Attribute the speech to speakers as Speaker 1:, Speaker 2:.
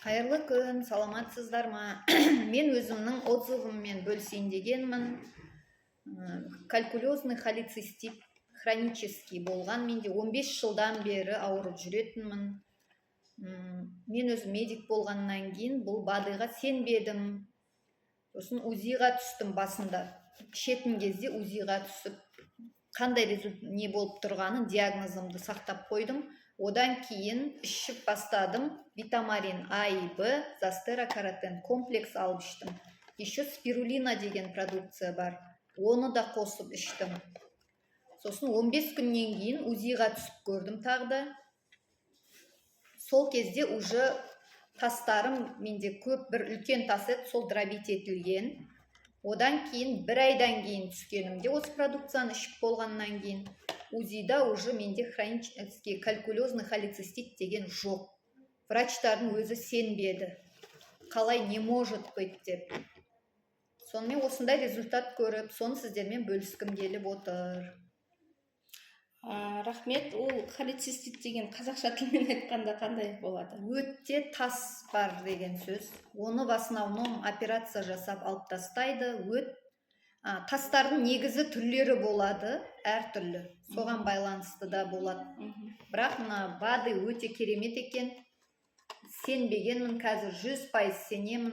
Speaker 1: Қайырлы күн, саламатсыздар ма? Мен өзімнің отзывыммен бөлісейін дегенмін. Калькулезный холецистит хронический болған. Менде 15 жылдан бері ауырып жүретінмін. Мен өзім медик болғаннан кейін бұл бадыға сенбедім. Сосын УЗИға түстім басында. Ішетін кезде УЗИға түсіп, қандай не болып тұрғанын диагнозымды сақтап қойдым. Одан кейін ішіп бастадым. Витамарин А и Б, Застера каротен комплекс алып іштім. Еще спирулина деген продукция бар. Оны да қосып іштім. Сосын 15 күннен кейін УЗИға түсіп көрдім тағды. Сол кезде уже тастарым менде көп, бір үлкен тас еді, сол дробить етілген. Одан кейін бір айдан кейін түскенімде осы продукцияны ішіп болғаннан кейін УЗИда уже менде хронический калькулезный холецистит деген жоқ. Врачтардың өзі сенбеді. Қалай не может быть деп. Сонымен осындай результат көріп, соны сіздермен бөліскім келіп отыр.
Speaker 2: Рахмет. Ол холецистит деген қазақша тілмен айтқанда қандай болады?
Speaker 1: Өтте тас бар деген сөз. Оны в основном операция жасап алып тастайды. Тастардың негізі түрлері болады, әртүрлі. Соған байланысты да болады. Бірақ мына БАДы өте керемет екен. Сенбегенмін, қазір 100% сенемін.